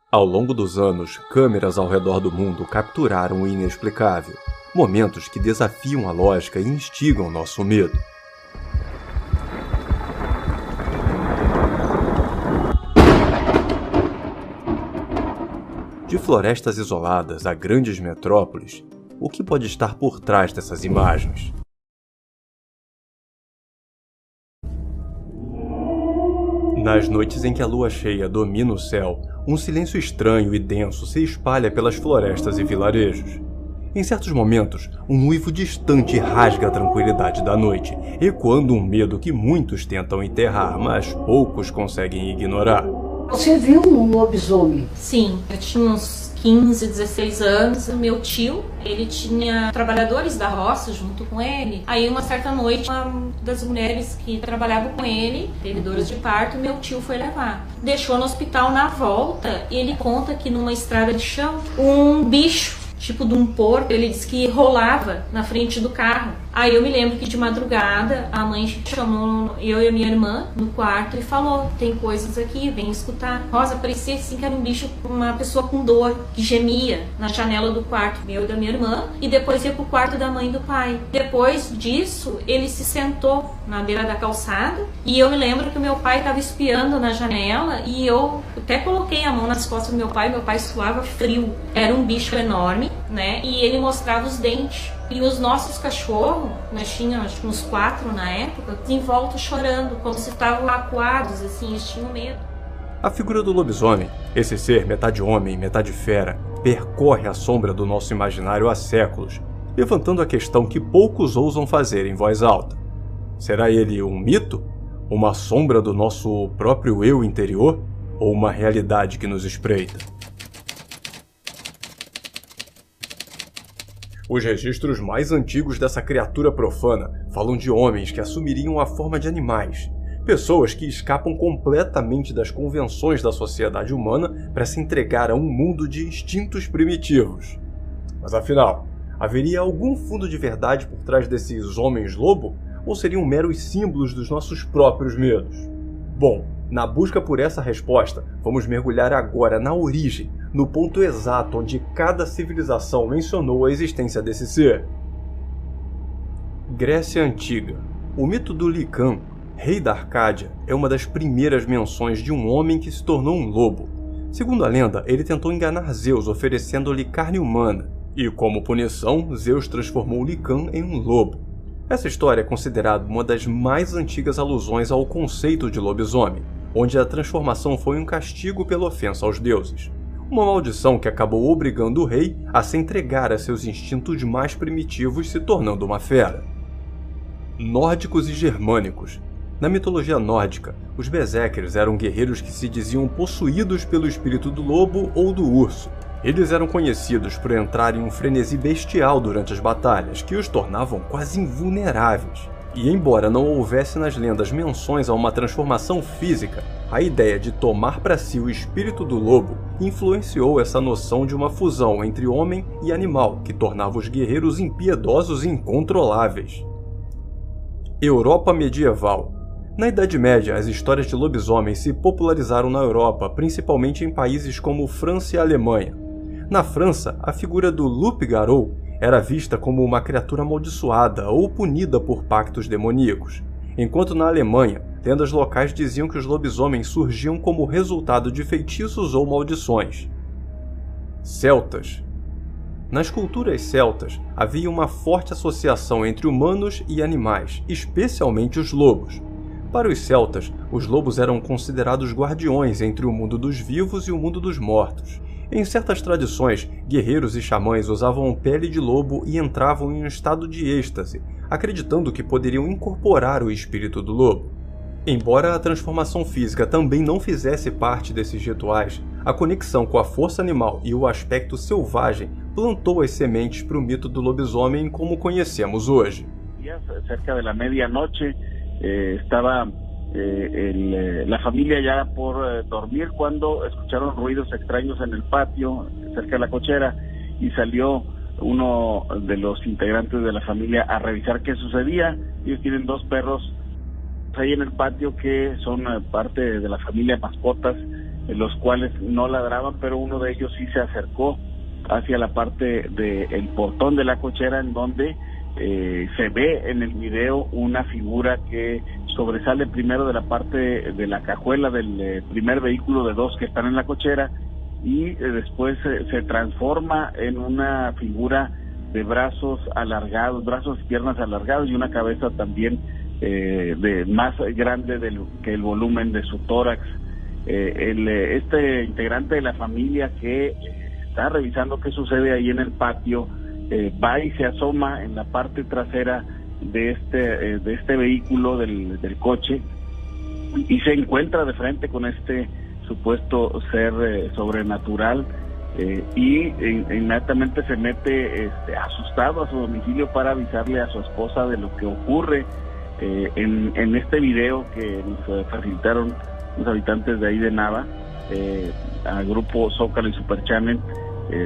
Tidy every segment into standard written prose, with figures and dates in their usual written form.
Ao longo dos anos, câmeras ao redor do mundo capturaram o inexplicável, momentos que desafiam a lógica e instigam nosso medo. De florestas isoladas a grandes metrópoles, o que pode estar por trás dessas imagens? Nas noites em que a lua cheia domina o céu, um silêncio estranho e denso se espalha pelas florestas e vilarejos. Em certos momentos, um uivo distante rasga a tranquilidade da noite, ecoando um medo que muitos tentam enterrar, mas poucos conseguem ignorar. Você viu um lobisomem? Sim, eu tinha uns 15, 16 anos. O meu tio, ele tinha trabalhadores da roça junto com ele. Aí uma certa noite, uma das mulheres que trabalhava com ele, teve dores de parto, meu tio foi levar. Deixou no hospital. Na volta, ele conta que numa estrada de chão, um bicho, tipo de um porco, ele disse que rolava na frente do carro. Aí eu me lembro que de madrugada a mãe chamou eu e a minha irmã no quarto e falou: tem coisas aqui, vem escutar. Rosa, parecia assim que era um bicho, uma pessoa com dor, que gemia na janela do quarto meu e da minha irmã, e depois ia pro quarto da mãe e do pai. Depois disso, ele se sentou na beira da calçada, e eu me lembro que o meu pai estava espiando na janela, e eu até coloquei a mão nas costas do meu pai suava frio. Era um bicho enorme, né, e ele mostrava os dentes. E os nossos cachorros, nós tínhamos acho que uns 4 na época, em volta chorando, como se estavam acuados, assim, eles tinham medo. A figura do lobisomem, esse ser metade homem, metade fera, percorre a sombra do nosso imaginário há séculos, levantando a questão que poucos ousam fazer em voz alta. Será ele um mito? Uma sombra do nosso próprio eu interior? Ou uma realidade que nos espreita? Os registros mais antigos dessa criatura profana falam de homens que assumiriam a forma de animais, pessoas que escapam completamente das convenções da sociedade humana para se entregar a um mundo de instintos primitivos. Mas afinal, haveria algum fundo de verdade por trás desses homens-lobo, ou seriam meros símbolos dos nossos próprios medos? Bom, na busca por essa resposta, vamos mergulhar agora na origem, no ponto exato onde cada civilização mencionou a existência desse ser. Grécia Antiga. O mito do Lican, rei da Arcádia, é uma das primeiras menções de um homem que se tornou um lobo. Segundo a lenda, ele tentou enganar Zeus oferecendo-lhe carne humana, e como punição, Zeus transformou Lican em um lobo. Essa história é considerada uma das mais antigas alusões ao conceito de lobisomem, onde a transformação foi um castigo pela ofensa aos deuses. Uma maldição que acabou obrigando o rei a se entregar a seus instintos mais primitivos, se tornando uma fera. Nórdicos e germânicos. Na mitologia nórdica, os berserkers eram guerreiros que se diziam possuídos pelo espírito do lobo ou do urso. Eles eram conhecidos por entrar em um frenesi bestial durante as batalhas, que os tornavam quase invulneráveis. E embora não houvesse nas lendas menções a uma transformação física, a ideia de tomar para si o espírito do lobo influenciou essa noção de uma fusão entre homem e animal, que tornava os guerreiros impiedosos e incontroláveis. Europa medieval. Na Idade Média, as histórias de lobisomens se popularizaram na Europa, principalmente em países como França e Alemanha. Na França, a figura do loup-garou era vista como uma criatura amaldiçoada ou punida por pactos demoníacos, enquanto na Alemanha, lendas locais diziam que os lobisomens surgiam como resultado de feitiços ou maldições. Celtas. Nas culturas celtas, havia uma forte associação entre humanos e animais, especialmente os lobos. Para os celtas, os lobos eram considerados guardiões entre o mundo dos vivos e o mundo dos mortos. Em certas tradições, guerreiros e xamãs usavam pele de lobo e entravam em um estado de êxtase, acreditando que poderiam incorporar o espírito do lobo. Embora a transformação física também não fizesse parte desses rituais, a conexão com a força animal e o aspecto selvagem plantou as sementes para o mito do lobisomem como conhecemos hoje. Cerca da meia-noite, estava la familia ya por dormir cuando escucharon ruidos extraños en el patio cerca de la cochera y salió uno de los integrantes de la familia a revisar qué sucedía. Ellos tienen 2 perros ahí en el patio que son parte de la familia, mascotas, los cuales no ladraban, pero uno de ellos sí se acercó hacia la parte del portón de la cochera, en donde se ve en el video una figura que sobresale primero de la parte de la cajuela del primer vehículo de dos que están en la cochera, y después se transforma en una figura de brazos alargados, brazos y piernas alargados, y una cabeza también de más grande que el volumen de su tórax. Este integrante de la familia que está revisando qué sucede ahí en el patio, va y se asoma en la parte trasera de este vehículo del coche, y se encuentra de frente con este supuesto ser sobrenatural, y inmediatamente se mete asustado a su domicilio para avisarle a su esposa de lo que ocurre. En este video que nos facilitaron los habitantes de ahí de Nava, al grupo Zócalo y Super Channel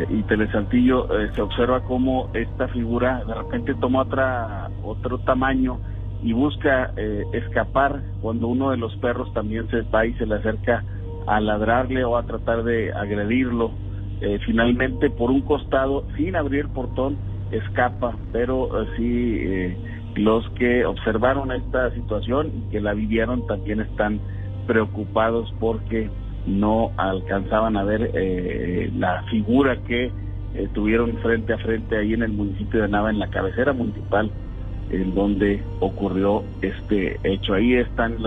y Telesaltillo, se observa cómo esta figura de repente toma otro tamaño y busca escapar, cuando uno de los perros también se va y se le acerca a ladrarle o a tratar de agredirlo. Finalmente, por un costado, sin abrir portón, escapa, pero sí los que observaron esta situación y que la vivieron también están preocupados porque no alcanzaban a ver la figura que tuvieron frente a frente ahí en el municipio de Nava, en la cabecera municipal, en donde ocurrió este hecho. Ahí están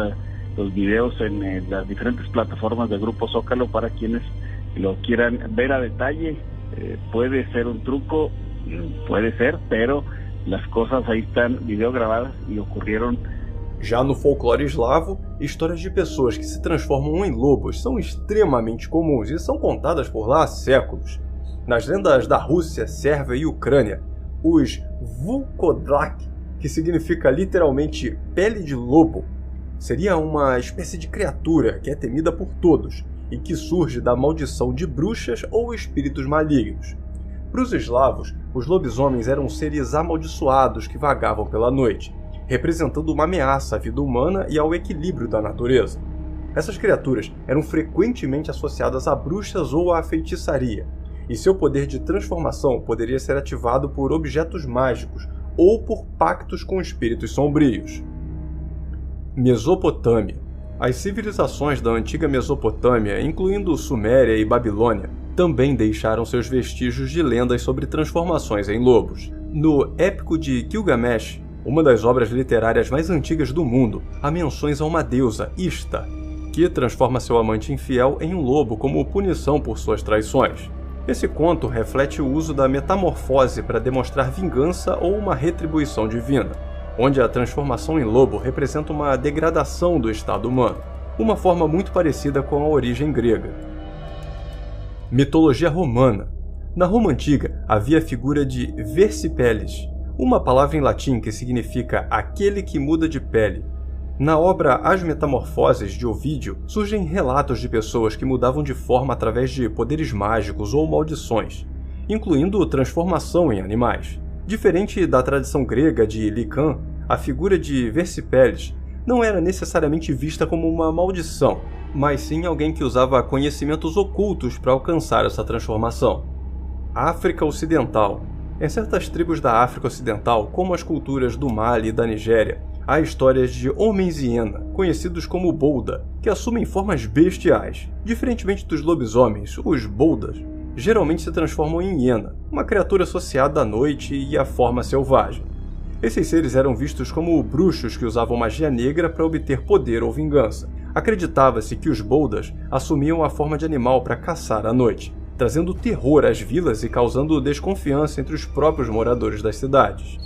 los videos en las diferentes plataformas del Grupo Zócalo para quienes lo quieran ver a detalle. Puede ser un truco, puede ser, pero las cosas ahí están videograbadas e ocurrieron. Já no folclore eslavo, histórias de pessoas que se transformam em lobos são extremamente comuns e são contadas por lá há séculos. Nas lendas da Rússia, Sérvia e Ucrânia, os Vukodlak, que significa literalmente pele de lobo, seria uma espécie de criatura que é temida por todos e que surge da maldição de bruxas ou espíritos malignos. Para os eslavos, os lobisomens eram seres amaldiçoados que vagavam pela noite, representando uma ameaça à vida humana e ao equilíbrio da natureza. Essas criaturas eram frequentemente associadas a bruxas ou à feitiçaria, e seu poder de transformação poderia ser ativado por objetos mágicos ou por pactos com espíritos sombrios. Mesopotâmia. As civilizações da antiga Mesopotâmia, incluindo Suméria e Babilônia, também deixaram seus vestígios de lendas sobre transformações em lobos. No Épico de Gilgamesh, uma das obras literárias mais antigas do mundo, há menções a uma deusa, Ishtar, que transforma seu amante infiel em um lobo como punição por suas traições. Esse conto reflete o uso da metamorfose para demonstrar vingança ou uma retribuição divina, onde a transformação em lobo representa uma degradação do estado humano, uma forma muito parecida com a origem grega. Mitologia romana. Na Roma Antiga havia a figura de Versipelles, uma palavra em latim que significa aquele que muda de pele. Na obra As Metamorfoses de Ovídio, surgem relatos de pessoas que mudavam de forma através de poderes mágicos ou maldições, incluindo transformação em animais. Diferente da tradição grega de Lycan, a figura de Versipelles não era necessariamente vista como uma maldição, mas sim alguém que usava conhecimentos ocultos para alcançar essa transformação. África Ocidental. Em certas tribos da África Ocidental, como as culturas do Mali e da Nigéria, há histórias de homens-hiena, conhecidos como Bolda, que assumem formas bestiais. Diferentemente dos lobisomens, os Boldas geralmente se transformam em hiena, uma criatura associada à noite e à forma selvagem. Esses seres eram vistos como bruxos que usavam magia negra para obter poder ou vingança. Acreditava-se que os Boldas assumiam a forma de animal para caçar à noite, trazendo terror às vilas e causando desconfiança entre os próprios moradores das cidades.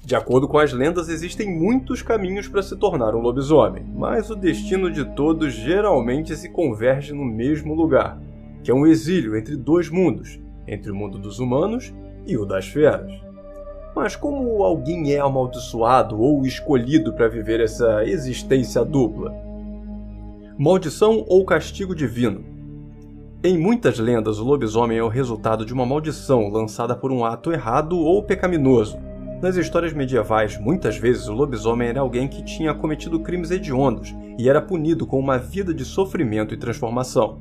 De acordo com as lendas, existem muitos caminhos para se tornar um lobisomem, mas o destino de todos geralmente se converge no mesmo lugar, que é um exílio entre dois mundos, entre o mundo dos humanos e o das feras. Mas como alguém é amaldiçoado ou escolhido para viver essa existência dupla? Maldição ou castigo divino? Em muitas lendas, o lobisomem é o resultado de uma maldição lançada por um ato errado ou pecaminoso. Nas histórias medievais, muitas vezes o lobisomem era alguém que tinha cometido crimes hediondos e era punido com uma vida de sofrimento e transformação.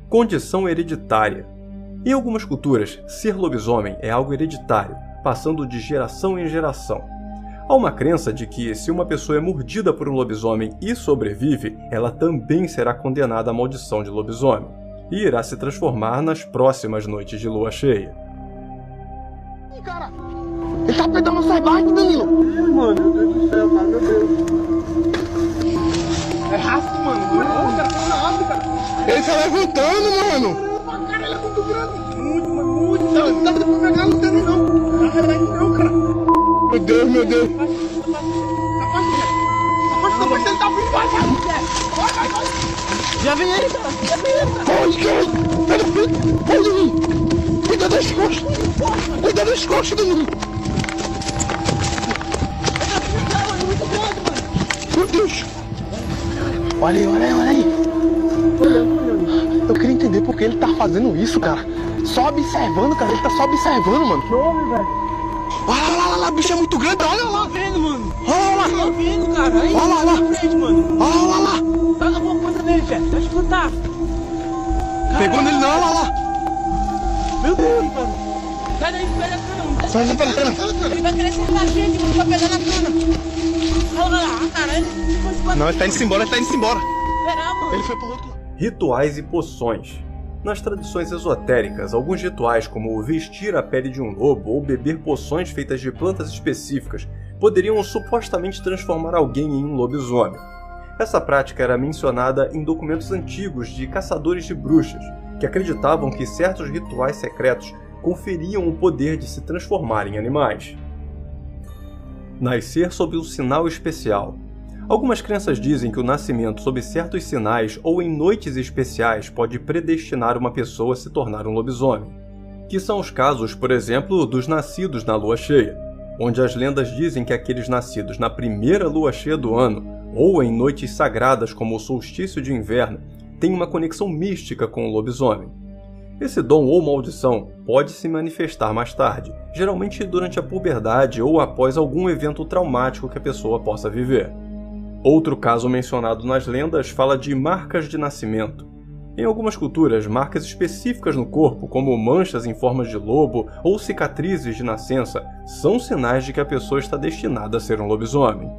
Condição hereditária. Em algumas culturas, ser lobisomem é algo hereditário, passando de geração em geração. Há uma crença de que, se uma pessoa é mordida por um lobisomem e sobrevive, ela também será condenada à maldição de lobisomem e irá se transformar nas próximas noites de lua cheia. Ih, cara! Ele tá apertando nossas barras, Danilo! Mano, meu Deus do céu, cara, meu Deus! É rápido, mano! Ô, cara, tá rápido, cara! Ele tá levantando, mano! Cara, ele é muito grande! Muito, mano, muito! Não dá pra pegar a lanterna, não! Não dá não, cara! Meu Deus, meu Deus! Tá fácil, ele tá muito fácil! Já vem ele, cara! Já vem ele, cara! Olha, cara! Pera, pera! Danilo! Cuida das costas! Cuida das costas, Danilo! Meu Deus! Olha aí, olha aí, olha aí! Eu queria entender por que ele tá fazendo isso, cara! Só observando, cara! Ele tá só observando, mano! Que homem, velho! Olha lá, o bicho é muito grande! Olha lá! Tô vendo, mano! Olha lá! Tô vendo, cara! Aí, olha lá! Na frente, mano! Olha lá! Pega alguma coisa nele, velho! Deixa eu escutar! Pegou nele não, olha lá! Meu Deus, mano! Sai daí, pega a cana! Sai daí, pega a cana! Ele vai querer sentar a gente, mano! Vai pegar na cana! Olha lá, cara! Não, ele tá indo embora, ele tá indo embora! Será, mano? Ele foi pro outro lado. Rituais e poções. Nas tradições esotéricas, alguns rituais como vestir a pele de um lobo ou beber poções feitas de plantas específicas poderiam supostamente transformar alguém em um lobisomem. Essa prática era mencionada em documentos antigos de caçadores de bruxas, que acreditavam que certos rituais secretos conferiam o poder de se transformar em animais. Nascer sob um sinal especial. Algumas crenças dizem que o nascimento sob certos sinais ou em noites especiais pode predestinar uma pessoa a se tornar um lobisomem, que são os casos, por exemplo, dos nascidos na lua cheia, onde as lendas dizem que aqueles nascidos na primeira lua cheia do ano ou em noites sagradas como o solstício de inverno têm uma conexão mística com o lobisomem. Esse dom ou maldição pode se manifestar mais tarde, geralmente durante a puberdade ou após algum evento traumático que a pessoa possa viver. Outro caso mencionado nas lendas fala de marcas de nascimento. Em algumas culturas, marcas específicas no corpo, como manchas em formas de lobo ou cicatrizes de nascença, são sinais de que a pessoa está destinada a ser um lobisomem.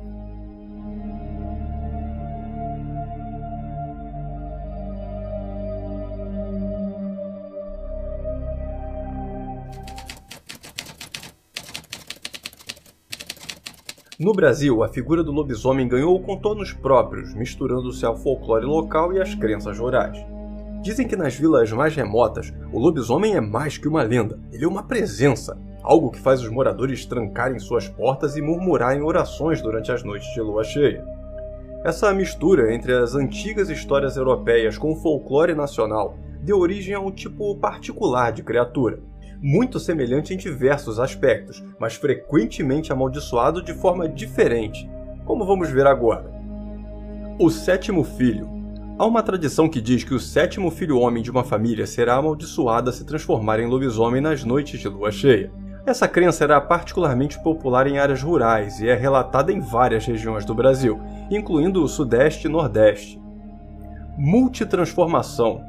No Brasil, a figura do lobisomem ganhou contornos próprios, misturando-se ao folclore local e às crenças rurais. Dizem que nas vilas mais remotas, o lobisomem é mais que uma lenda, ele é uma presença, algo que faz os moradores trancarem suas portas e murmurarem orações durante as noites de lua cheia. Essa mistura entre as antigas histórias europeias com o folclore nacional deu origem a um tipo particular de criatura, muito semelhante em diversos aspectos, mas frequentemente amaldiçoado de forma diferente, como vamos ver agora. O sétimo filho. Há uma tradição que diz que o sétimo filho homem de uma família será amaldiçoado a se transformar em lobisomem nas noites de lua cheia. Essa crença era particularmente popular em áreas rurais e é relatada em várias regiões do Brasil, incluindo o Sudeste e Nordeste. Multitransformação.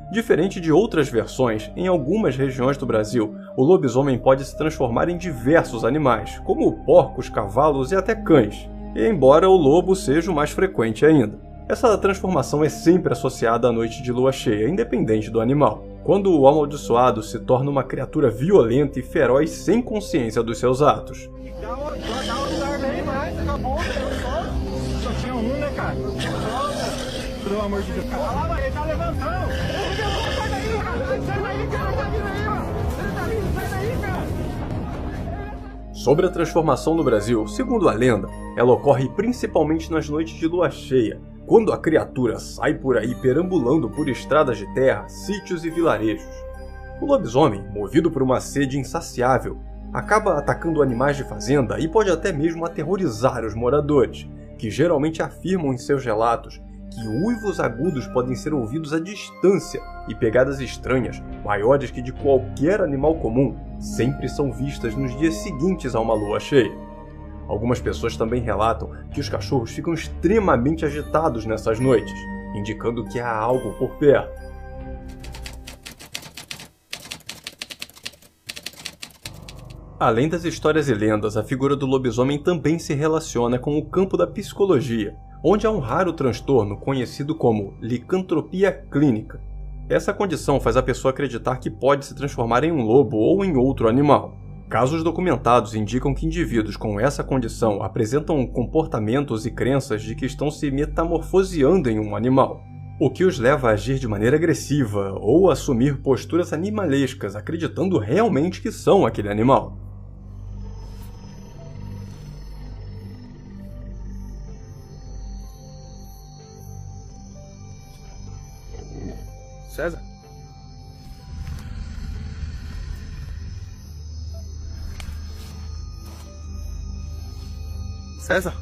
Diferente de outras versões, em algumas regiões do Brasil, o lobisomem pode se transformar em diversos animais, como porcos, cavalos e até cães, embora o lobo seja o mais frequente ainda. Essa transformação é sempre associada à noite de lua cheia, independente do animal, quando o amaldiçoado se torna uma criatura violenta e feroz sem consciência dos seus atos. Só tinha um, né, cara? Pelo amor de Deus. Olha lá, ele tá levantando. Sai daí, cara. Sai daí, cara. Ele tá vindo, sai daí, cara. Sobre a transformação no Brasil, segundo a lenda, ela ocorre principalmente nas noites de lua cheia, quando a criatura sai por aí perambulando por estradas de terra, sítios e vilarejos. O lobisomem, movido por uma sede insaciável, acaba atacando animais de fazenda e pode até mesmo aterrorizar os moradores, que geralmente afirmam em seus relatos que uivos agudos podem ser ouvidos à distância e pegadas estranhas, maiores que de qualquer animal comum, sempre são vistas nos dias seguintes a uma lua cheia. Algumas pessoas também relatam que os cachorros ficam extremamente agitados nessas noites, indicando que há algo por perto. Além das histórias e lendas, a figura do lobisomem também se relaciona com o campo da psicologia, onde há um raro transtorno conhecido como licantropia clínica. Essa condição faz a pessoa acreditar que pode se transformar em um lobo ou em outro animal. Casos documentados indicam que indivíduos com essa condição apresentam comportamentos e crenças de que estão se metamorfoseando em um animal, o que os leva a agir de maneira agressiva ou a assumir posturas animalescas, acreditando realmente que são aquele animal. César? César?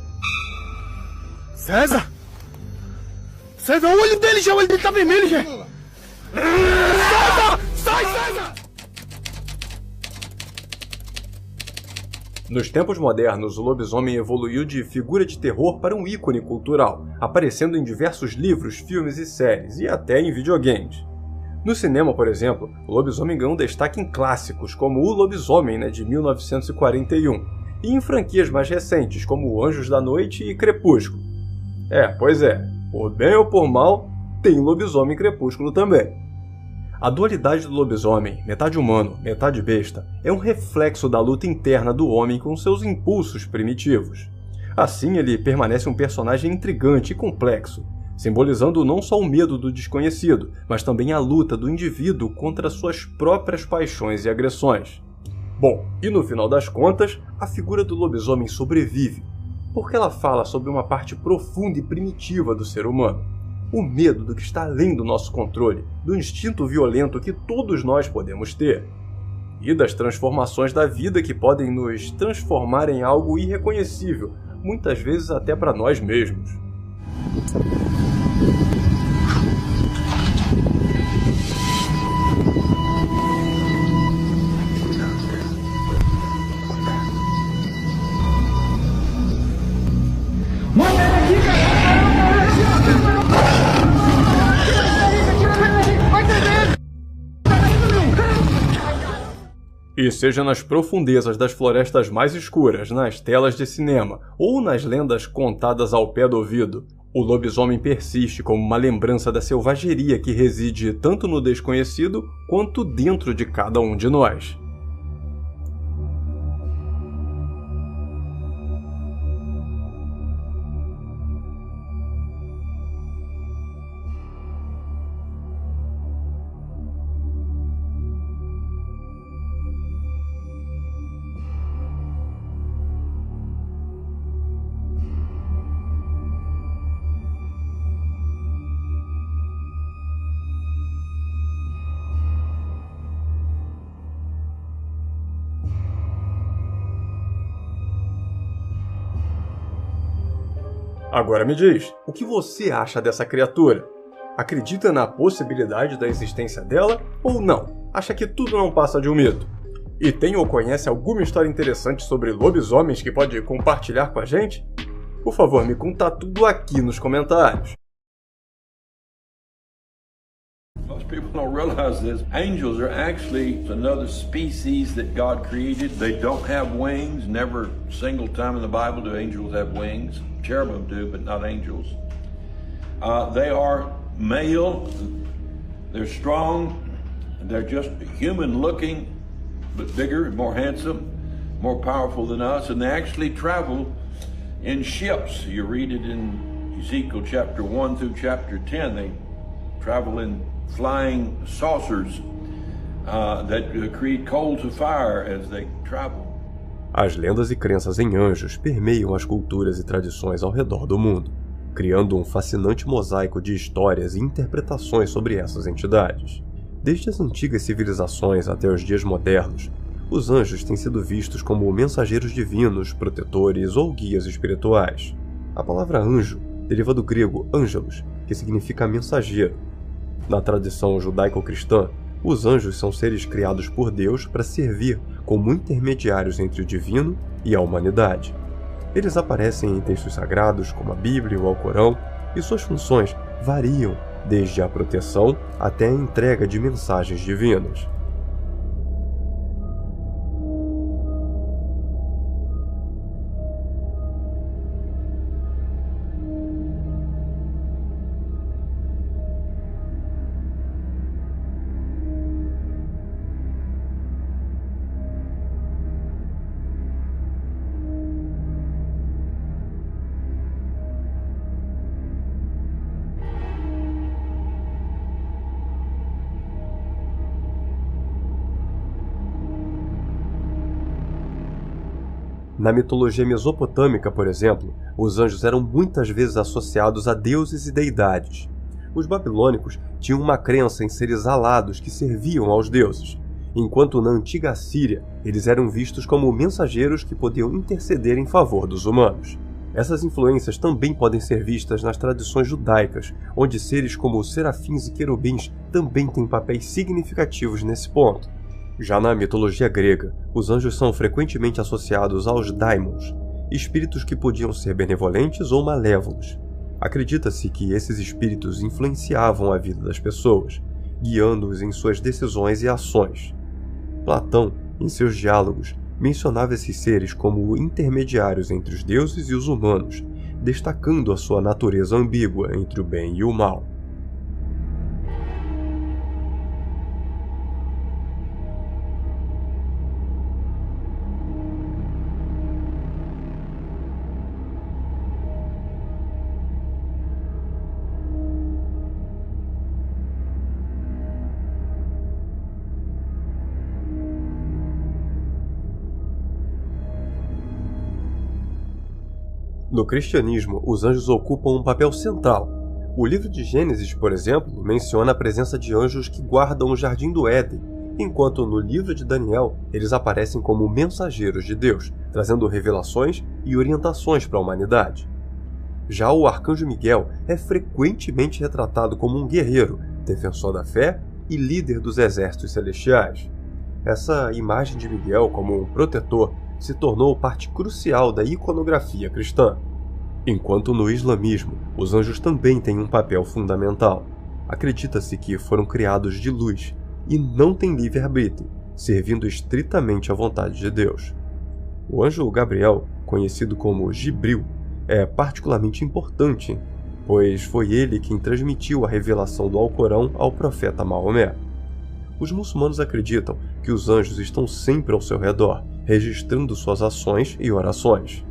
César? César, o olho dele, o olho dele tá vermelho, já. César! Sai, César! Nos tempos modernos, o lobisomem evoluiu de figura de terror para um ícone cultural, aparecendo em diversos livros, filmes e séries, e até em videogames. No cinema, por exemplo, o lobisomem ganhou destaque em clássicos, como O Lobisomem, de 1941, e em franquias mais recentes, como Anjos da Noite e Crepúsculo. Pois é, por bem ou por mal, tem lobisomem Crepúsculo também. A dualidade do lobisomem, metade humano, metade besta, é um reflexo da luta interna do homem com seus impulsos primitivos. Assim, ele permanece um personagem intrigante e complexo, simbolizando não só o medo do desconhecido, mas também a luta do indivíduo contra suas próprias paixões e agressões. Bom, e no final das contas, a figura do lobisomem sobrevive, porque ela fala sobre uma parte profunda e primitiva do ser humano. O medo do que está além do nosso controle, do instinto violento que todos nós podemos ter, e das transformações da vida que podem nos transformar em algo irreconhecível, muitas vezes até para nós mesmos. E seja nas profundezas das florestas mais escuras, nas telas de cinema ou nas lendas contadas ao pé do ouvido, o lobisomem persiste como uma lembrança da selvageria que reside tanto no desconhecido quanto dentro de cada um de nós. Agora me diz, o que você acha dessa criatura? Acredita na possibilidade da existência dela ou não? Acha que tudo não passa de um mito? E tem ou conhece alguma história interessante sobre lobisomens que pode compartilhar com a gente? Por favor, me conta tudo aqui nos comentários. Most people don't realize this. Angels are actually another species that God created. They don't have wings. Never a single time in the Bible do angels have wings. Cherubim do, but not angels. They are male. They're strong. They're just human looking, but bigger and more handsome, more powerful than us. And they actually travel in ships. You read it in Ezekiel chapter 1 through chapter 10. They travel in flying saucers that create coals of fire as they travel. As lendas e crenças em anjos permeiam as culturas e tradições ao redor do mundo, criando um fascinante mosaico de histórias e interpretações sobre essas entidades. Desde as antigas civilizações até os dias modernos, os anjos têm sido vistos como mensageiros divinos, protetores ou guias espirituais. A palavra anjo deriva do grego angelos, que significa mensageiro. Na tradição judaico-cristã, os anjos são seres criados por Deus para servir como intermediários entre o divino e a humanidade. Eles aparecem em textos sagrados como a Bíblia ou o Alcorão, e suas funções variam desde a proteção até a entrega de mensagens divinas. Na mitologia mesopotâmica, por exemplo, os anjos eram muitas vezes associados a deuses e deidades. Os babilônicos tinham uma crença em seres alados que serviam aos deuses, enquanto na antiga Assíria eles eram vistos como mensageiros que podiam interceder em favor dos humanos. Essas influências também podem ser vistas nas tradições judaicas, onde seres como os serafins e querubins também têm papéis significativos nesse ponto. Já na mitologia grega, os anjos são frequentemente associados aos daimons, espíritos que podiam ser benevolentes ou malévolos. Acredita-se que esses espíritos influenciavam a vida das pessoas, guiando-os em suas decisões e ações. Platão, em seus diálogos, mencionava esses seres como intermediários entre os deuses e os humanos, destacando a sua natureza ambígua entre o bem e o mal. No cristianismo, os anjos ocupam um papel central. O livro de Gênesis, por exemplo, menciona a presença de anjos que guardam o jardim do Éden, enquanto no livro de Daniel eles aparecem como mensageiros de Deus, trazendo revelações e orientações para a humanidade. Já o arcanjo Miguel é frequentemente retratado como um guerreiro, defensor da fé e líder dos exércitos celestiais. Essa imagem de Miguel como um protetor se tornou parte crucial da iconografia cristã. Enquanto no islamismo, os anjos também têm um papel fundamental. Acredita-se que foram criados de luz e não têm livre-arbítrio, servindo estritamente à vontade de Deus. O anjo Gabriel, conhecido como Jibril, é particularmente importante, pois foi ele quem transmitiu a revelação do Alcorão ao profeta Maomé. Os muçulmanos acreditam que os anjos estão sempre ao seu redor, registrando suas ações e orações.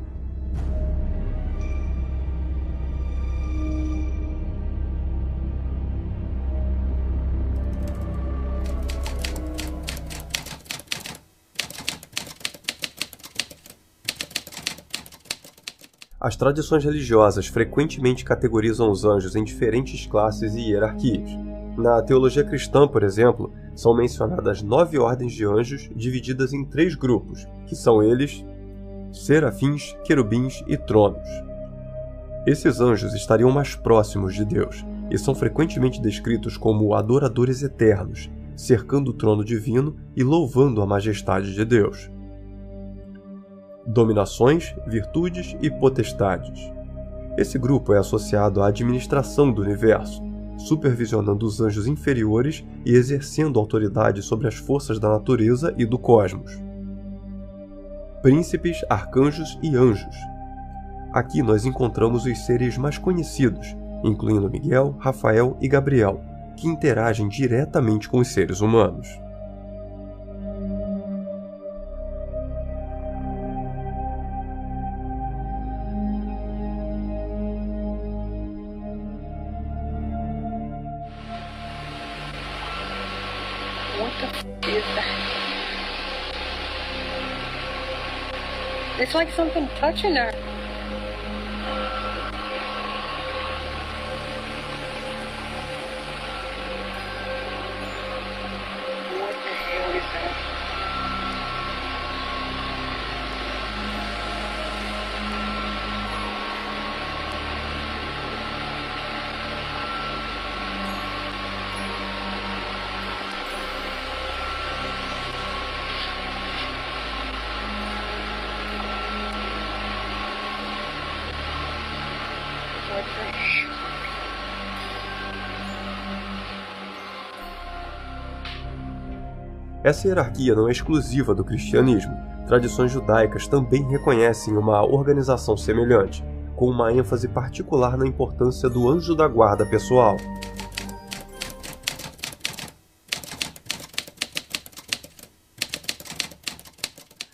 As tradições religiosas frequentemente categorizam os anjos em diferentes classes e hierarquias. Na teologia cristã, por exemplo, são mencionadas 9 ordens de anjos divididas em 3 grupos, que são eles: serafins, querubins e tronos. Esses anjos estariam mais próximos de Deus e são frequentemente descritos como adoradores eternos, cercando o trono divino e louvando a majestade de Deus. Dominações, virtudes e potestades. Esse grupo é associado à administração do universo, supervisionando os anjos inferiores e exercendo autoridade sobre as forças da natureza e do cosmos. Príncipes, arcanjos e anjos. Aqui nós encontramos os seres mais conhecidos, incluindo Miguel, Rafael e Gabriel, que interagem diretamente com os seres humanos. It's like something touching her. What the hell is that? Essa hierarquia não é exclusiva do cristianismo. Tradições judaicas também reconhecem uma organização semelhante, com uma ênfase particular na importância do anjo da guarda pessoal.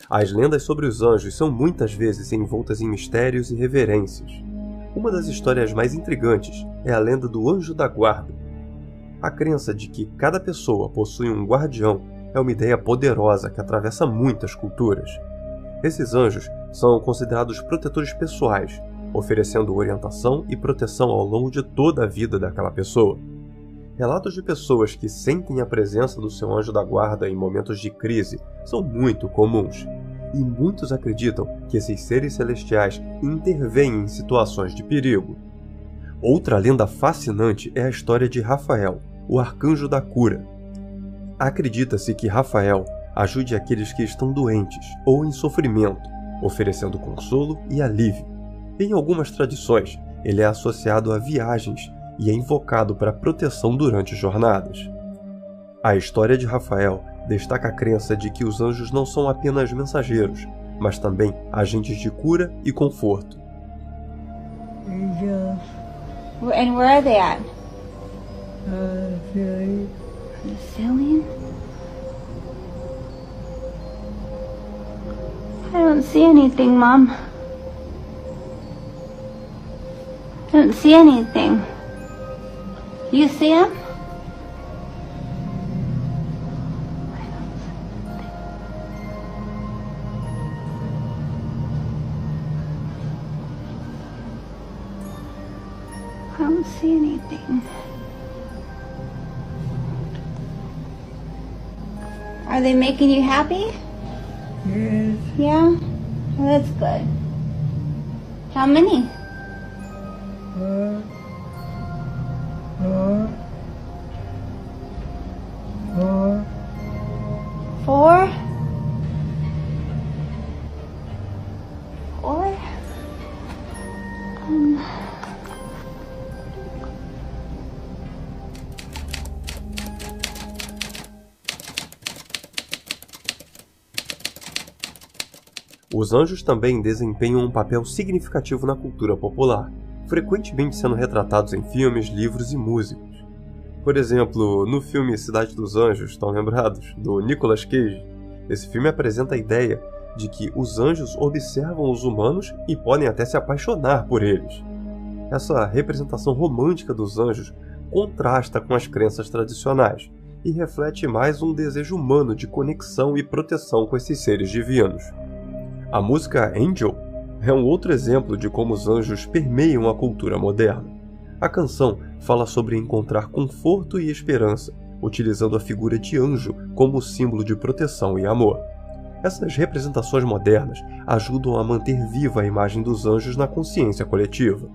As lendas sobre os anjos são muitas vezes envoltas em mistérios e reverências. Uma das histórias mais intrigantes é a lenda do anjo da guarda. A crença de que cada pessoa possui um guardião é uma ideia poderosa que atravessa muitas culturas. Esses anjos são considerados protetores pessoais, oferecendo orientação e proteção ao longo de toda a vida daquela pessoa. Relatos de pessoas que sentem a presença do seu anjo da guarda em momentos de crise são muito comuns, e muitos acreditam que esses seres celestiais intervêm em situações de perigo. Outra lenda fascinante é a história de Rafael, o arcanjo da cura. Acredita-se que Rafael ajude aqueles que estão doentes ou em sofrimento, oferecendo consolo e alívio. Em algumas tradições, ele é associado a viagens e é invocado para proteção durante jornadas. A história de Rafael destaca a crença de que os anjos não são apenas mensageiros, mas também agentes de cura e conforto. And where are they at? The ceiling? I don't see anything, Mom. I don't see anything. You see him? I don't see anything. Are they making you happy? Yes. Yeah? Well, that's good. How many? Four? Four? Os anjos também desempenham um papel significativo na cultura popular, frequentemente sendo retratados em filmes, livros e músicas. Por exemplo, no filme Cidade dos Anjos, estão lembrados? Do Nicolas Cage. Esse filme apresenta a ideia de que os anjos observam os humanos e podem até se apaixonar por eles. Essa representação romântica dos anjos contrasta com as crenças tradicionais e reflete mais um desejo humano de conexão e proteção com esses seres divinos. A música Angel é um outro exemplo de como os anjos permeiam a cultura moderna. A canção fala sobre encontrar conforto e esperança, utilizando a figura de anjo como símbolo de proteção e amor. Essas representações modernas ajudam a manter viva a imagem dos anjos na consciência coletiva.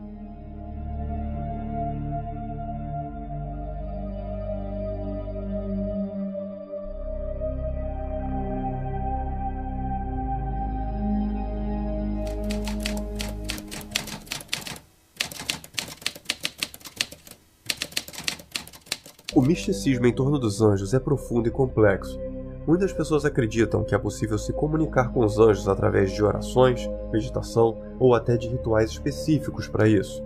O misticismo em torno dos anjos é profundo e complexo. Muitas pessoas acreditam que é possível se comunicar com os anjos através de orações, meditação ou até de rituais específicos para isso.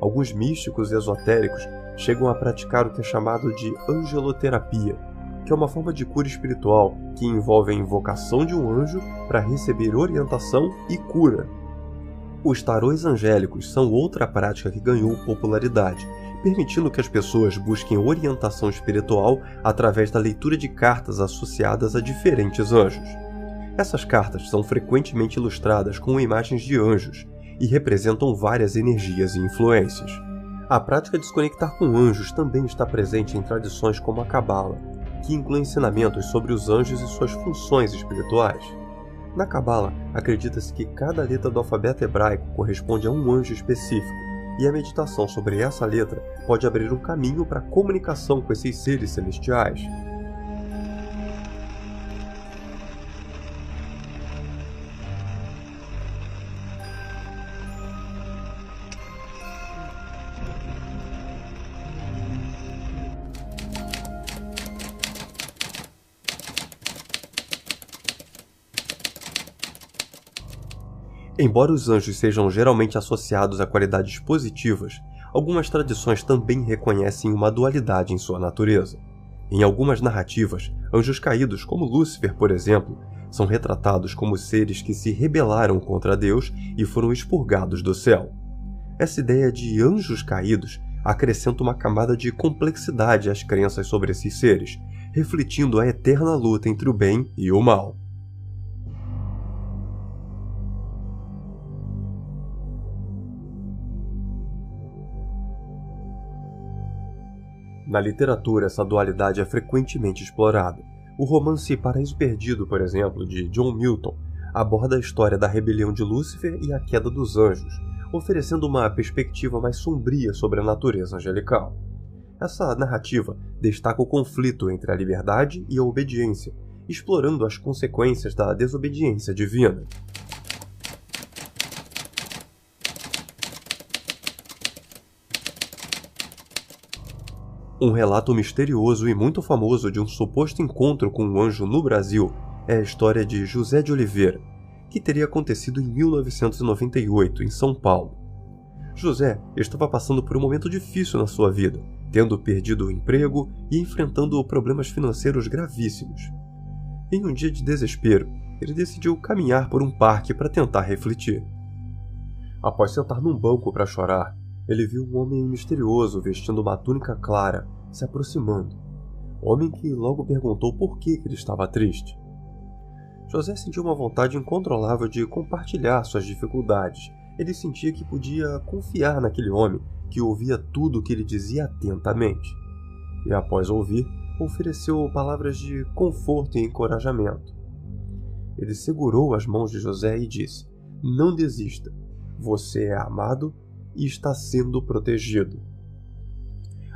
Alguns místicos e esotéricos chegam a praticar o que é chamado de angeloterapia, que é uma forma de cura espiritual que envolve a invocação de um anjo para receber orientação e cura. Os tarôs angélicos são outra prática que ganhou popularidade, permitindo que as pessoas busquem orientação espiritual através da leitura de cartas associadas a diferentes anjos. Essas cartas são frequentemente ilustradas com imagens de anjos e representam várias energias e influências. A prática de se conectar com anjos também está presente em tradições como a Cabala, que inclui ensinamentos sobre os anjos e suas funções espirituais. Na Cabala, acredita-se que cada letra do alfabeto hebraico corresponde a um anjo específico, e a meditação sobre essa letra pode abrir um caminho para a comunicação com esses seres celestiais. Embora os anjos sejam geralmente associados a qualidades positivas, algumas tradições também reconhecem uma dualidade em sua natureza. Em algumas narrativas, anjos caídos, como Lúcifer, por exemplo, são retratados como seres que se rebelaram contra Deus e foram expurgados do céu. Essa ideia de anjos caídos acrescenta uma camada de complexidade às crenças sobre esses seres, refletindo a eterna luta entre o bem e o mal. Na literatura, essa dualidade é frequentemente explorada. O romance Paraíso Perdido, por exemplo, de John Milton, aborda a história da rebelião de Lúcifer e a queda dos anjos, oferecendo uma perspectiva mais sombria sobre a natureza angelical. Essa narrativa destaca o conflito entre a liberdade e a obediência, explorando as consequências da desobediência divina. Um relato misterioso e muito famoso de um suposto encontro com um anjo no Brasil é a história de José de Oliveira, que teria acontecido em 1998, em São Paulo. José estava passando por um momento difícil na sua vida, tendo perdido o emprego e enfrentando problemas financeiros gravíssimos. Em um dia de desespero, ele decidiu caminhar por um parque para tentar refletir. Após sentar num banco para chorar, ele viu um homem misterioso vestindo uma túnica clara se aproximando. Homem que logo perguntou por que ele estava triste. José sentiu uma vontade incontrolável de compartilhar suas dificuldades. Ele sentia que podia confiar naquele homem que ouvia tudo o que ele dizia atentamente. E após ouvir, ofereceu palavras de conforto e encorajamento. Ele segurou as mãos de José e disse: "Não desista. Você é amado e está sendo protegido."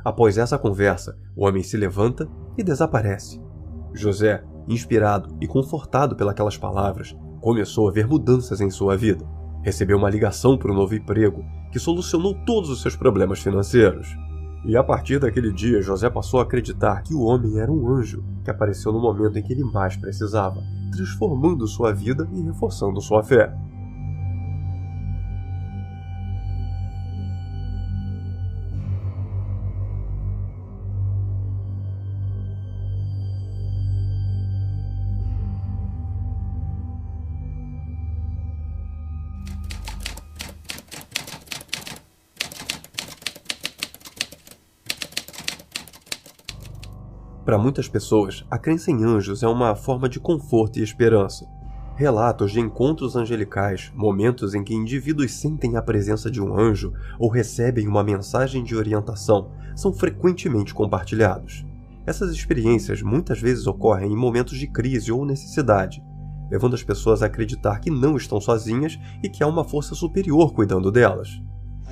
Após essa conversa, o homem se levanta e desaparece. José, inspirado e confortado pelas palavras, começou a ver mudanças em sua vida. Recebeu uma ligação para um novo emprego que solucionou todos os seus problemas financeiros. E a partir daquele dia, José passou a acreditar que o homem era um anjo que apareceu no momento em que ele mais precisava, transformando sua vida e reforçando sua fé. Para muitas pessoas, a crença em anjos é uma forma de conforto e esperança. Relatos de encontros angelicais, momentos em que indivíduos sentem a presença de um anjo ou recebem uma mensagem de orientação, são frequentemente compartilhados. Essas experiências muitas vezes ocorrem em momentos de crise ou necessidade, levando as pessoas a acreditar que não estão sozinhas e que há uma força superior cuidando delas.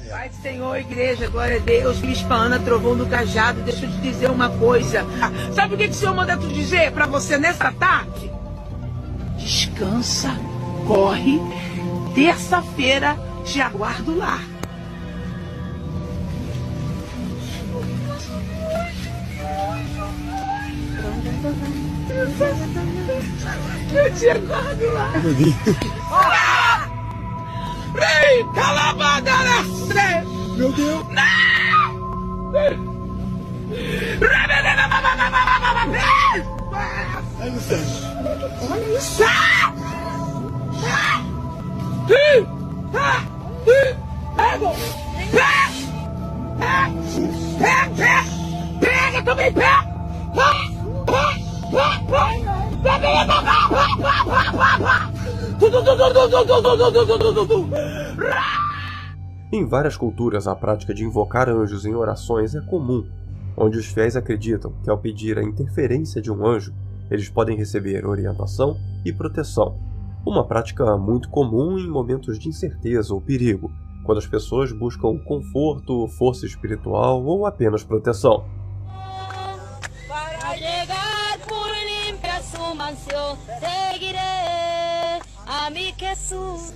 Pai do Senhor, igreja, glória a Deus, Bispa Ana, trovão do cajado, deixa eu te dizer uma coisa. Sabe o que o Senhor manda tu dizer pra você nessa tarde? Descansa, corre, terça-feira te aguardo lá. Eu te aguardo lá. Rei, calabada, meu Deus! Não! Aí você. Olha isso! Pega também, pega! Em várias culturas, a prática de invocar anjos em orações é comum, onde os fiéis acreditam que ao pedir a interferência de um anjo, eles podem receber orientação e proteção. Uma prática muito comum em momentos de incerteza ou perigo, quando as pessoas buscam conforto, força espiritual ou apenas proteção. Para llegar por limpia su mansión, seguiré a mi Jesús.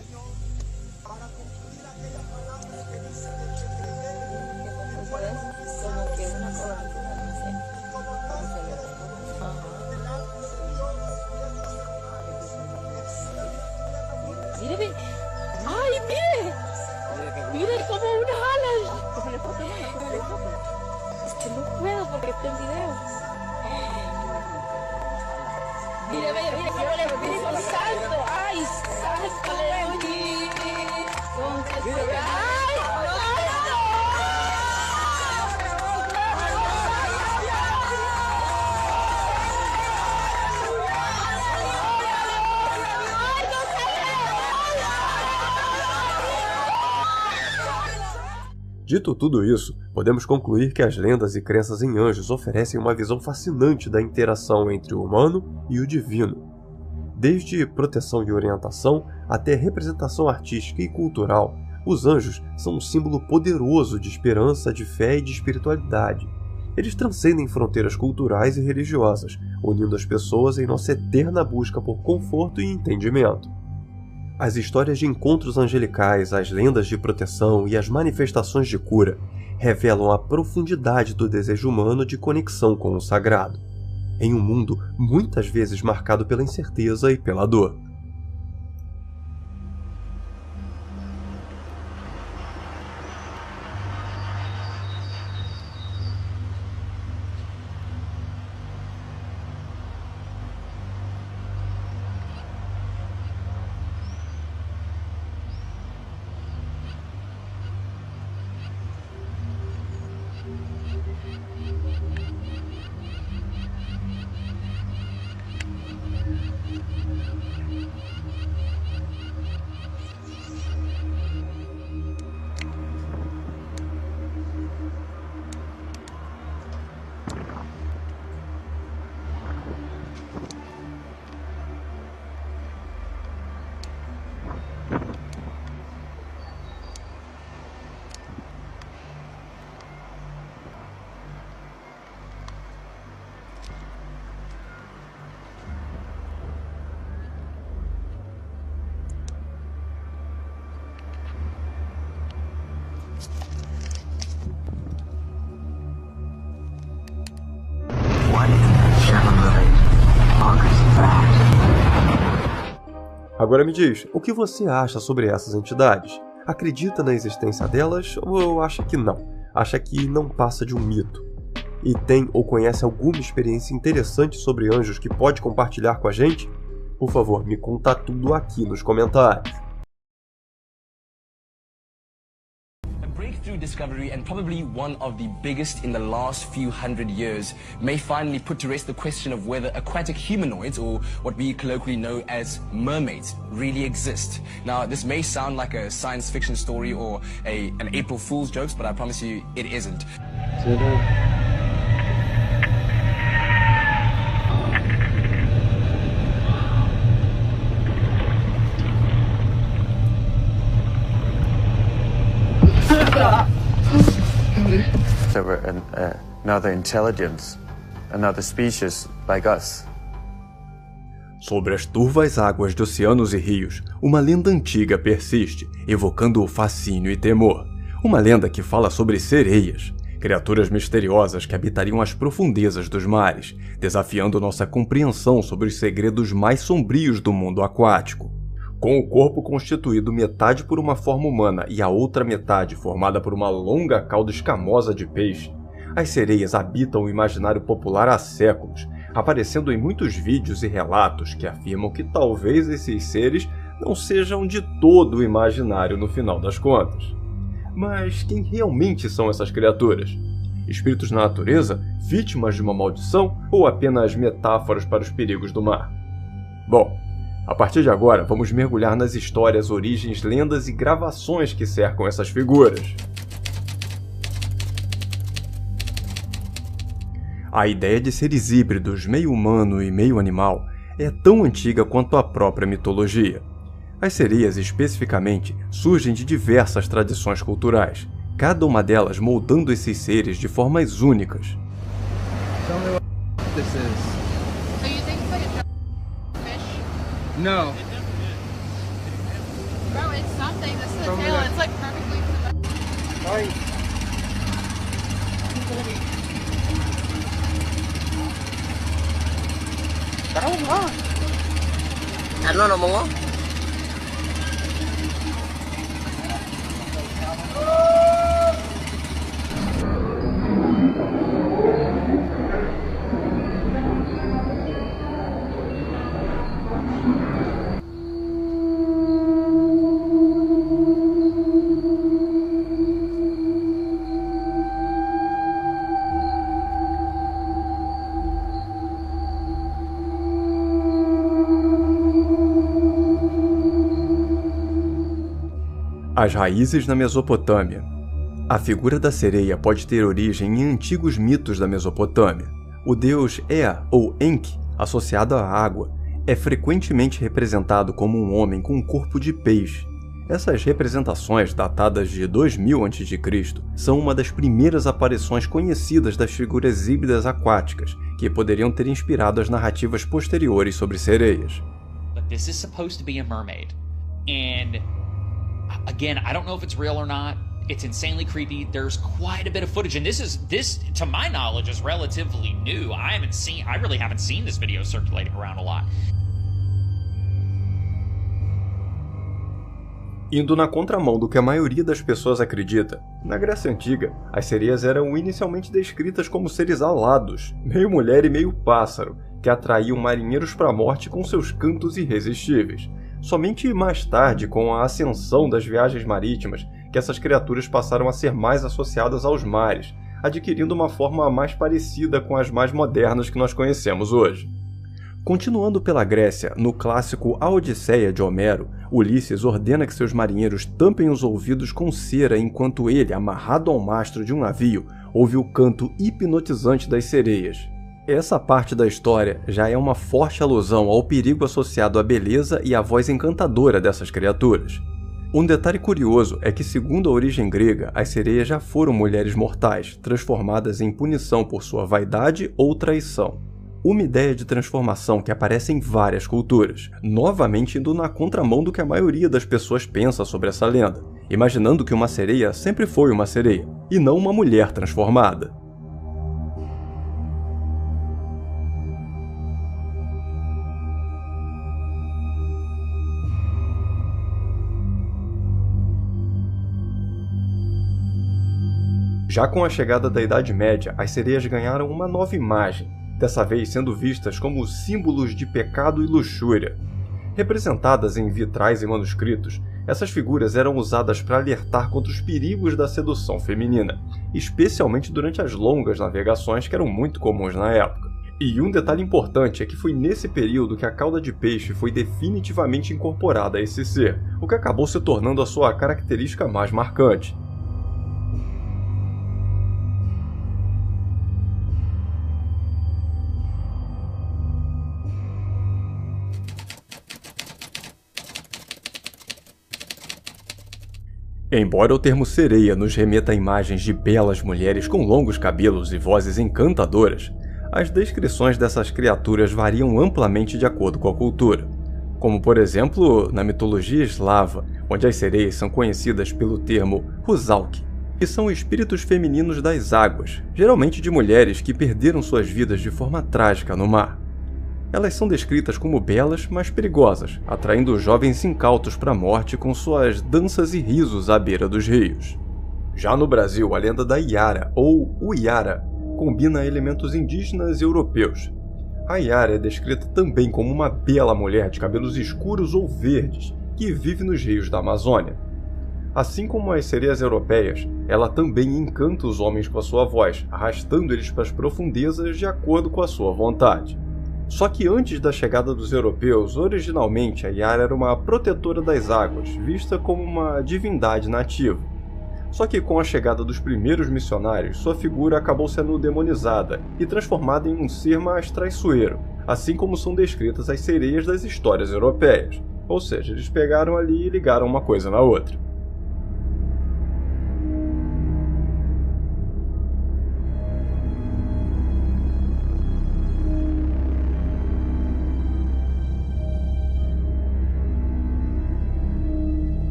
Mira, visto en video. Mira, mira con salto. Ay, salto, Leonie. Dito tudo isso, podemos concluir que as lendas e crenças em anjos oferecem uma visão fascinante da interação entre o humano e o divino. Desde proteção e orientação até representação artística e cultural, os anjos são um símbolo poderoso de esperança, de fé e de espiritualidade. Eles transcendem fronteiras culturais e religiosas, unindo as pessoas em nossa eterna busca por conforto e entendimento. As histórias de encontros angelicais, as lendas de proteção e as manifestações de cura revelam a profundidade do desejo humano de conexão com o sagrado, em um mundo muitas vezes marcado pela incerteza e pela dor. Agora me diz, o que você acha sobre essas entidades? Acredita na existência delas ou acha que não? Acha que não passa de um mito? E tem ou conhece alguma experiência interessante sobre anjos que pode compartilhar com a gente? Por favor, me conta tudo aqui nos comentários. Breakthrough discovery, and probably one of the biggest in the last few hundred years, may finally put to rest the question of whether aquatic humanoids, or what we colloquially know as mermaids, really exist. Now, this may sound like a science fiction story or an April Fool's joke, but I promise you it isn't. There were another intelligence, another species like us. Sobre as turvas águas de oceanos e rios, uma lenda antiga persiste, evocando o fascínio e temor. Uma lenda que fala sobre sereias, criaturas misteriosas que habitariam as profundezas dos mares, desafiando nossa compreensão sobre os segredos mais sombrios do mundo aquático. Com o corpo constituído metade por uma forma humana e a outra metade formada por uma longa cauda escamosa de peixe, as sereias habitam o imaginário popular há séculos, aparecendo em muitos vídeos e relatos que afirmam que talvez esses seres não sejam de todo imaginário no final das contas. Mas quem realmente são essas criaturas? Espíritos na natureza, vítimas de uma maldição ou apenas metáforas para os perigos do mar? Bom, a partir de agora, vamos mergulhar nas histórias, origens, lendas e gravações que cercam essas figuras. A ideia de seres híbridos, meio humano e meio animal, é tão antiga quanto a própria mitologia. As sereias, especificamente, surgem de diversas tradições culturais, cada uma delas moldando esses seres de formas únicas. No. Bro, it's something. This is the tail. It's like perfectly. Sorry. Ano na mo? As raízes na Mesopotâmia. A figura da sereia pode ter origem em antigos mitos da Mesopotâmia. O deus Ea, ou Enki, associado à água, é frequentemente representado como um homem com um corpo de peixe. Essas representações, datadas de 2000 a.C., são uma das primeiras aparições conhecidas das figuras híbridas aquáticas, que poderiam ter inspirado as narrativas posteriores sobre sereias. But this is supposed to be a mermaid. And again, I don't know if it's real or not. It's insanely creepy. There's quite a bit of footage, and this, to my knowledge, is relatively new. I really haven't seen this video circulating around a lot. Indo na contramão do que a maioria das pessoas acredita, na Grécia Antiga, as sereias eram inicialmente descritas como seres alados, meio mulher e meio pássaro, que atraíam marinheiros para a morte com seus cantos irresistíveis. Somente mais tarde, com a ascensão das viagens marítimas, que essas criaturas passaram a ser mais associadas aos mares, adquirindo uma forma mais parecida com as mais modernas que nós conhecemos hoje. Continuando pela Grécia, no clássico A Odisseia de Homero, Ulisses ordena que seus marinheiros tampem os ouvidos com cera enquanto ele, amarrado ao mastro de um navio, ouve o canto hipnotizante das sereias. Essa parte da história já é uma forte alusão ao perigo associado à beleza e à voz encantadora dessas criaturas. Um detalhe curioso é que, segundo a origem grega, as sereias já foram mulheres mortais, transformadas em punição por sua vaidade ou traição. Uma ideia de transformação que aparece em várias culturas, novamente indo na contramão do que a maioria das pessoas pensa sobre essa lenda, imaginando que uma sereia sempre foi uma sereia, e não uma mulher transformada. Já com a chegada da Idade Média, as sereias ganharam uma nova imagem, dessa vez sendo vistas como símbolos de pecado e luxúria. Representadas em vitrais e manuscritos, essas figuras eram usadas para alertar contra os perigos da sedução feminina, especialmente durante as longas navegações que eram muito comuns na época. E um detalhe importante é que foi nesse período que a cauda de peixe foi definitivamente incorporada a esse ser, o que acabou se tornando a sua característica mais marcante. Embora o termo sereia nos remeta a imagens de belas mulheres com longos cabelos e vozes encantadoras, as descrições dessas criaturas variam amplamente de acordo com a cultura. Como, por exemplo, na mitologia eslava, onde as sereias são conhecidas pelo termo Rusalki, que são espíritos femininos das águas, geralmente de mulheres que perderam suas vidas de forma trágica no mar. Elas são descritas como belas, mas perigosas, atraindo jovens incautos para a morte com suas danças e risos à beira dos rios. Já no Brasil, a lenda da Iara, ou Uiara, combina elementos indígenas e europeus. A Iara é descrita também como uma bela mulher de cabelos escuros ou verdes, que vive nos rios da Amazônia. Assim como as sereias europeias, ela também encanta os homens com a sua voz, arrastando eles para as profundezas de acordo com a sua vontade. Só que antes da chegada dos europeus, originalmente a Iara era uma protetora das águas, vista como uma divindade nativa. Só que com a chegada dos primeiros missionários, sua figura acabou sendo demonizada e transformada em um ser mais traiçoeiro, assim como são descritas as sereias das histórias europeias. Ou seja, eles pegaram ali e ligaram uma coisa na outra.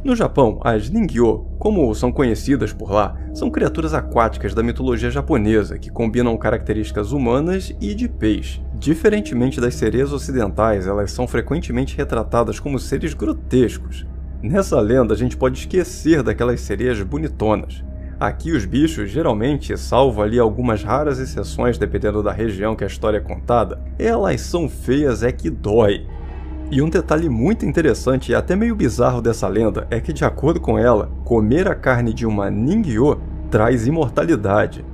No Japão, as Ningyo, como são conhecidas por lá, são criaturas aquáticas da mitologia japonesa que combinam características humanas e de peixe. Diferentemente das sereias ocidentais, elas são frequentemente retratadas como seres grotescos. Nessa lenda, a gente pode esquecer daquelas sereias bonitonas. Aqui os bichos, geralmente, salvo ali algumas raras exceções dependendo da região que a história é contada, elas são feias é que dói. E um detalhe muito interessante e até meio bizarro dessa lenda é que, de acordo com ela, comer a carne de uma Ningyo traz imortalidade.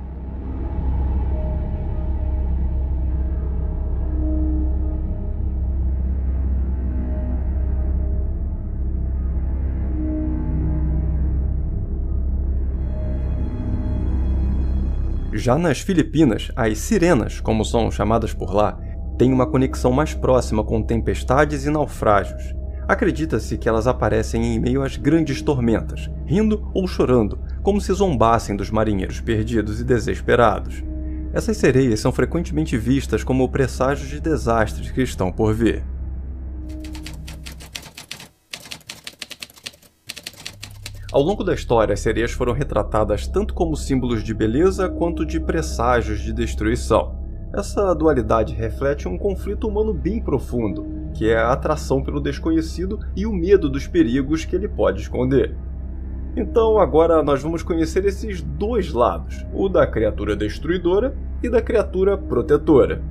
Já nas Filipinas, as sirenas, como são chamadas por lá, têm uma conexão mais próxima com tempestades e naufrágios. Acredita-se que elas aparecem em meio às grandes tormentas, rindo ou chorando, como se zombassem dos marinheiros perdidos e desesperados. Essas sereias são frequentemente vistas como presságios de desastres que estão por vir. Ao longo da história, as sereias foram retratadas tanto como símbolos de beleza quanto de presságios de destruição. Essa dualidade reflete um conflito humano bem profundo, que é a atração pelo desconhecido e o medo dos perigos que ele pode esconder. Então agora nós vamos conhecer esses dois lados, o da criatura destruidora e da criatura protetora.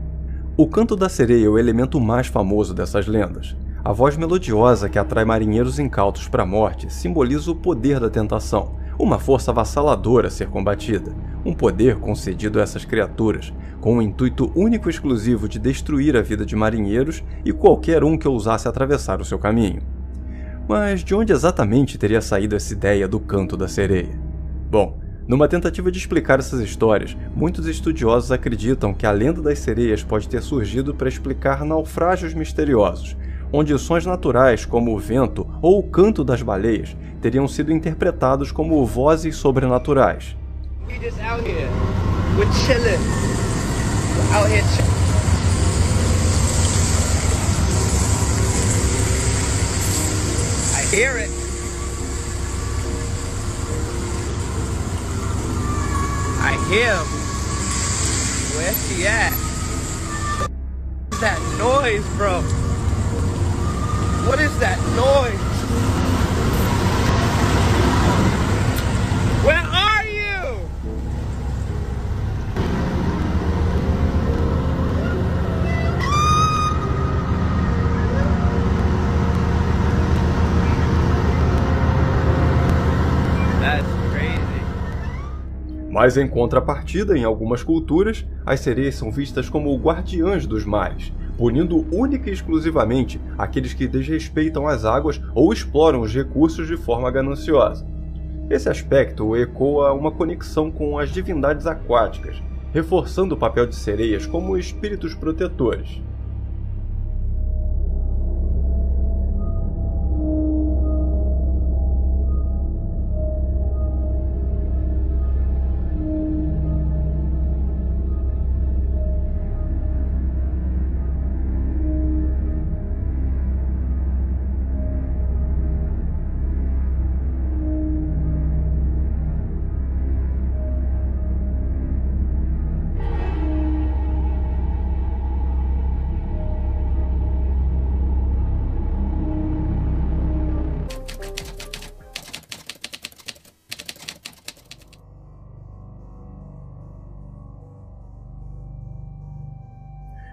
O canto da sereia é o elemento mais famoso dessas lendas. A voz melodiosa que atrai marinheiros incautos para a morte simboliza o poder da tentação, uma força avassaladora a ser combatida, um poder concedido a essas criaturas, com o intuito único e exclusivo de destruir a vida de marinheiros e qualquer um que ousasse atravessar o seu caminho. Mas de onde exatamente teria saído essa ideia do canto da sereia? Bom, numa tentativa de explicar essas histórias, muitos estudiosos acreditam que a lenda das sereias pode ter surgido para explicar naufrágios misteriosos, onde sons naturais como o vento ou o canto das baleias teriam sido interpretados como vozes sobrenaturais. Hear it. I hear him. Where's he at? What's that noise, bro? What is that noise? Where are you? Mas em contrapartida, em algumas culturas, as sereias são vistas como guardiãs dos mares, punindo única e exclusivamente aqueles que desrespeitam as águas ou exploram os recursos de forma gananciosa. Esse aspecto ecoa uma conexão com as divindades aquáticas, reforçando o papel de sereias como espíritos protetores.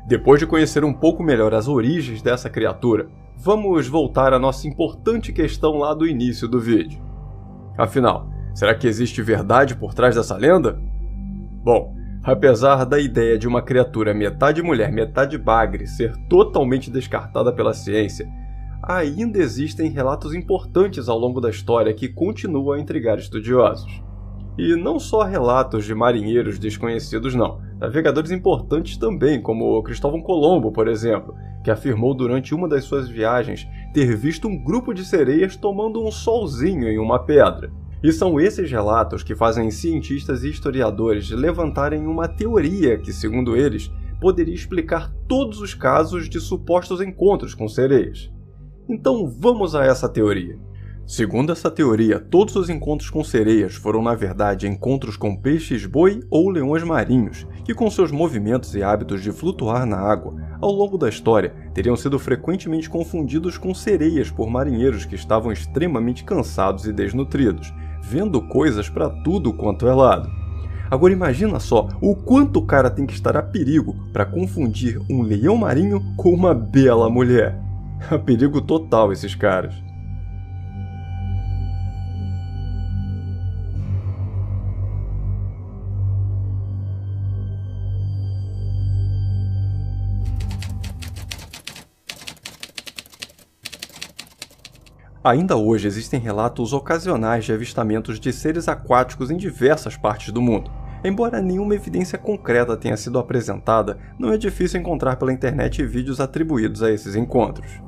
Depois de conhecer um pouco melhor as origens dessa criatura, vamos voltar à nossa importante questão lá do início do vídeo. Afinal, será que existe verdade por trás dessa lenda? Bom, apesar da ideia de uma criatura metade mulher, metade bagre ser totalmente descartada pela ciência, ainda existem relatos importantes ao longo da história que continuam a intrigar estudiosos. E não só relatos de marinheiros desconhecidos não, navegadores importantes também, como Cristóvão Colombo, por exemplo, que afirmou durante uma das suas viagens ter visto um grupo de sereias tomando um solzinho em uma pedra. E são esses relatos que fazem cientistas e historiadores levantarem uma teoria que, segundo eles, poderia explicar todos os casos de supostos encontros com sereias. Então vamos a essa teoria. Segundo essa teoria, todos os encontros com sereias foram na verdade encontros com peixes-boi ou leões marinhos, que com seus movimentos e hábitos de flutuar na água, ao longo da história, teriam sido frequentemente confundidos com sereias por marinheiros que estavam extremamente cansados e desnutridos, vendo coisas para tudo quanto é lado. Agora imagina só o quanto o cara tem que estar a perigo para confundir um leão marinho com uma bela mulher. A perigo total esses caras. Ainda hoje existem relatos ocasionais de avistamentos de seres aquáticos em diversas partes do mundo, Embora nenhuma evidência concreta tenha sido apresentada, não é difícil encontrar pela internet vídeos atribuídos a esses encontros.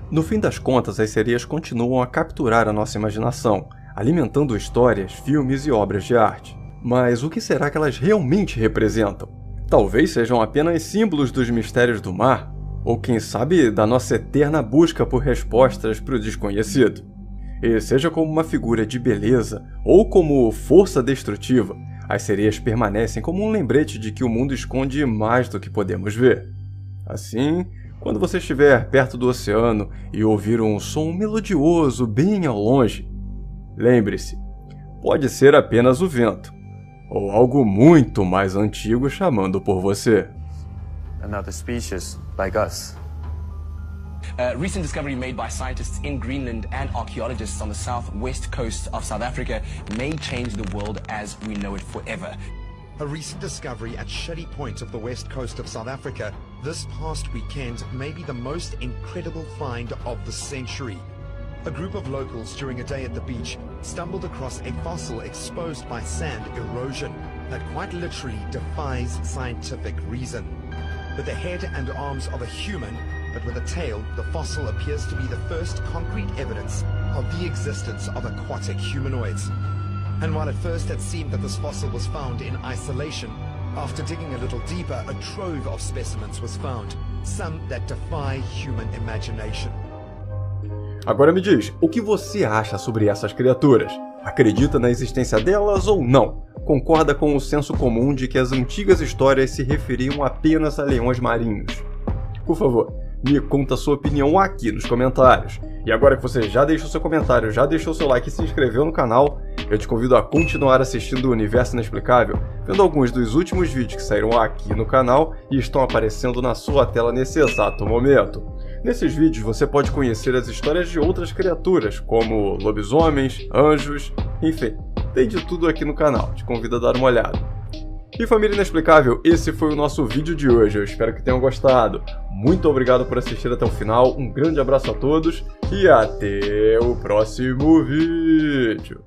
No fim das contas, as sereias continuam a capturar a nossa imaginação, alimentando histórias, filmes e obras de arte. Mas o que será que elas realmente representam? Talvez sejam apenas símbolos dos mistérios do mar, ou quem sabe da nossa eterna busca por respostas para o desconhecido. E seja como uma figura de beleza ou como força destrutiva, as sereias permanecem como um lembrete de que o mundo esconde mais do que podemos ver. Assim, quando você estiver perto do oceano e ouvir um som melodioso bem ao longe, lembre-se, pode ser apenas o vento, ou algo muito mais antigo chamando por você. Another species like us. Recent discovery made by scientists in Greenland and archaeologists on the southwest coast of South Africa may change the world as we know it forever. A recent discovery at Shitty Point of the west coast of South Africa this past weekend may be the most incredible find of the century. A group of locals during a day at the beach stumbled across a fossil exposed by sand erosion that quite literally defies scientific reason. With the head and arms of a human, but with a tail, the fossil appears to be the first concrete evidence of the existence of aquatic humanoids. And while at first it seemed that this fossil was found in isolation, after digging a little deeper, a trove of specimens was found, some that defy human imagination. Agora me diz, o que você acha sobre essas criaturas? Acredita na existência delas ou não? Concorda com o senso comum de que as antigas histórias se referiam apenas a leões marinhos? Por favor, me conta a sua opinião aqui nos comentários. E agora que você já deixou seu comentário, já deixou seu like e se inscreveu no canal, eu te convido a continuar assistindo o Universo Inexplicável, vendo alguns dos últimos vídeos que saíram aqui no canal e estão aparecendo na sua tela nesse exato momento. Nesses vídeos você pode conhecer as histórias de outras criaturas, como lobisomens, anjos, enfim, tem de tudo aqui no canal, te convido a dar uma olhada. E família Inexplicável, esse foi o nosso vídeo de hoje, eu espero que tenham gostado. Muito obrigado por assistir até o final, um grande abraço a todos e até o próximo vídeo.